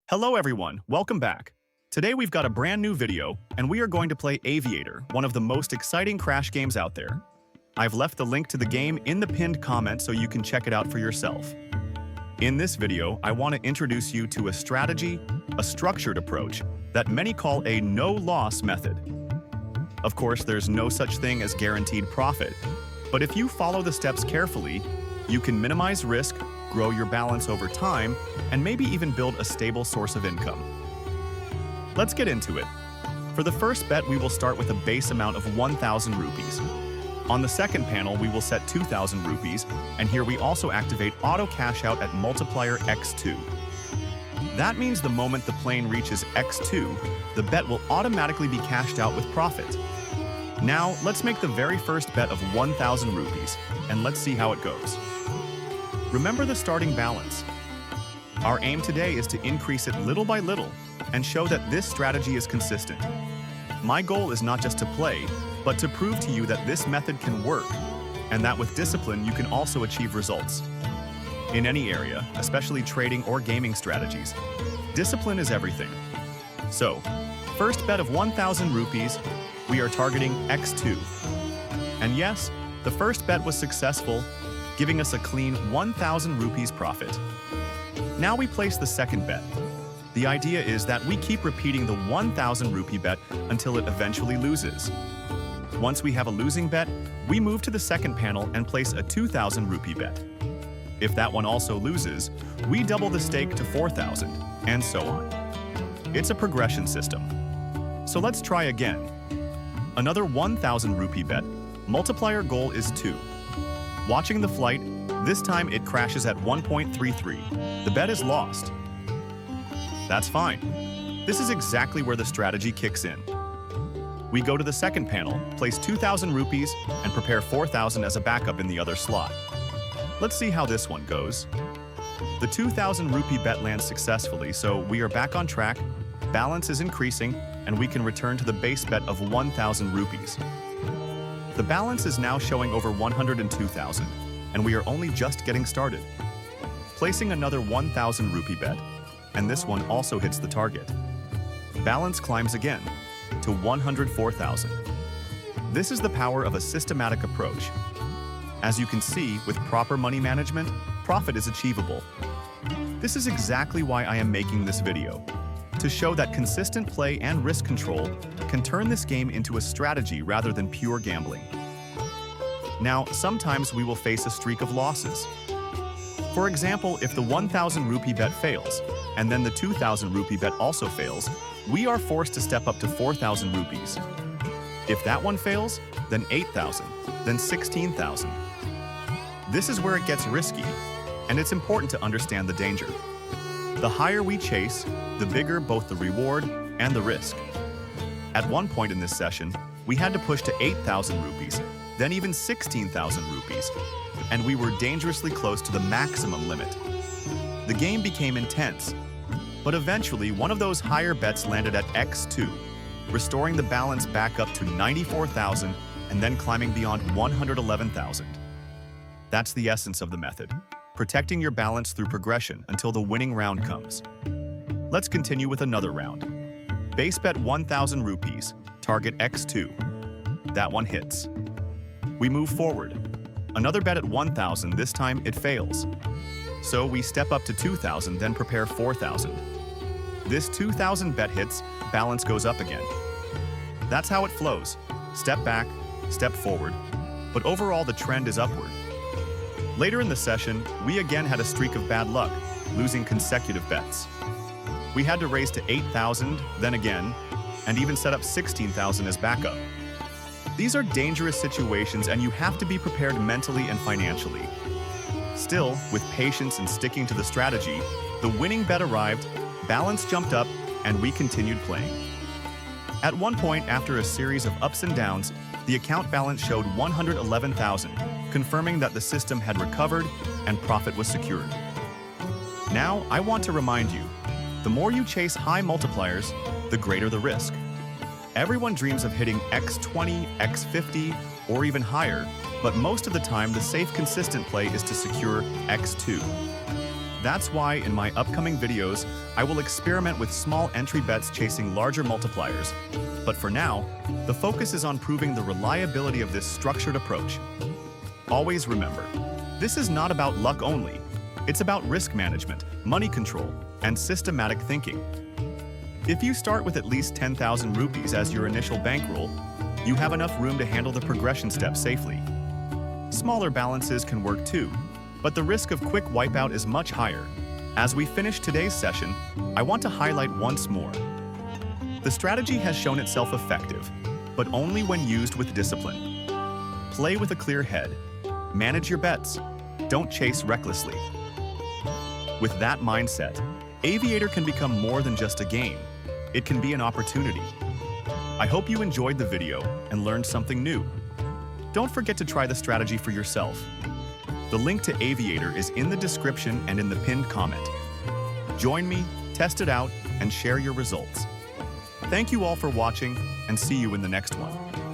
Hello everyone, welcome back. Today we've got a brand new video, and we are going to play Aviator, one of the most exciting crash games out there. I've left the link to the game in the pinned comment so you can check it out for yourself. In this video, I want to introduce you to a strategy, a structured approach, that many call a no-loss method. Of course, there's no such thing as guaranteed profit, but if you follow the steps carefully, you can minimize risk, grow your balance over time, and maybe even build a stable source of income. Let's get into it. For the first bet, we will start with a base amount of 1,000 rupees. On the second panel, we will set 2,000 rupees, and here we also activate auto cash out at multiplier x2. That means the moment the plane reaches x2, the bet will automatically be cashed out with profit. Now, let's make the very first bet of 1,000 rupees, and let's see how it goes. Remember the starting balance. Our aim today is to increase it little by little and show that this strategy is consistent. My goal is not just to play, but to prove to you that this method can work, and that with discipline you can also achieve results. In any area, especially trading or gaming strategies, discipline is everything. So, first bet of 1,000 rupees, we are targeting x2. And yes, the first bet was successful, giving us a clean 1,000 rupees profit. Now we place the second bet. The idea is that we keep repeating the 1,000 rupee bet until it eventually loses. Once we have a losing bet, we move to the second panel and place a 2,000 rupee bet. If that one also loses, we double the stake to 4,000, and so on. It's a progression system. So let's try again. Another 1,000 rupee bet. Multiplier goal is 2. Watching the flight, this time it crashes at 1.33. The bet is lost. That's fine. This is exactly where the strategy kicks in. We go to the second panel, place 2,000 rupees, and prepare 4,000 as a backup in the other slot. Let's see how this one goes. The 2,000 rupee bet lands successfully, so we are back on track, balance is increasing, and we can return to the base bet of 1,000 rupees. The balance is now showing over 102,000, and we are only just getting started. Placing another 1,000 rupee bet, and this one also hits the target. Balance climbs again to 104,000. This is the power of a systematic approach. As you can see, with proper money management, profit is achievable. This is exactly why I am making this video, to show that consistent play and risk control can turn this game into a strategy rather than pure gambling. Now, sometimes we will face a streak of losses. For example, if the 1,000 rupee bet fails, and then the 2,000 rupee bet also fails, we are forced to step up to 4,000 rupees. If that one fails, then 8,000, then 16,000. This is where it gets risky, and it's important to understand the danger. The higher we chase, the bigger both the reward and the risk. At one point in this session, we had to push to 8,000 rupees, then even 16,000 rupees, and we were dangerously close to the maximum limit. The game became intense, but eventually one of those higher bets landed at x2, restoring the balance back up to 94,000 and then climbing beyond 111,000. That's the essence of the method, protecting your balance through progression until the winning round comes. Let's continue with another round. Base bet 1,000 rupees, target x2. That one hits. We move forward. Another bet at 1,000, this time it fails. So we step up to 2,000, then prepare 4,000. This 2,000 bet hits, balance goes up again. That's how it flows. Step back, step forward. But overall, the trend is upward. Later in the session, we again had a streak of bad luck, losing consecutive bets. We had to raise to 8,000, then again, and even set up 16,000 as backup. These are dangerous situations, and you have to be prepared mentally and financially. Still, with patience and sticking to the strategy, the winning bet arrived, balance jumped up, and we continued playing. At one point, after a series of ups and downs, the account balance showed 111,000, confirming that the system had recovered and profit was secured. Now, I want to remind you, the more you chase high multipliers, the greater the risk. Everyone dreams of hitting x20, x50, or even higher, but most of the time the safe, consistent play is to secure x2. That's why in my upcoming videos, I will experiment with small entry bets chasing larger multipliers. But for now, the focus is on proving the reliability of this structured approach. Always remember, this is not about luck only. It's about risk management, money control, and systematic thinking. If you start with at least 10,000 rupees as your initial bankroll, you have enough room to handle the progression steps safely. Smaller balances can work too, but the risk of quick wipeout is much higher. As we finish today's session, I want to highlight once more. The strategy has shown itself effective, but only when used with discipline. Play with a clear head. Manage your bets. Don't chase recklessly. With that mindset, Aviator can become more than just a game. It can be an opportunity. I hope you enjoyed the video and learned something new. Don't forget to try the strategy for yourself. The link to Aviator is in the description and in the pinned comment. Join me, test it out, and share your results. Thank you all for watching, and see you in the next one.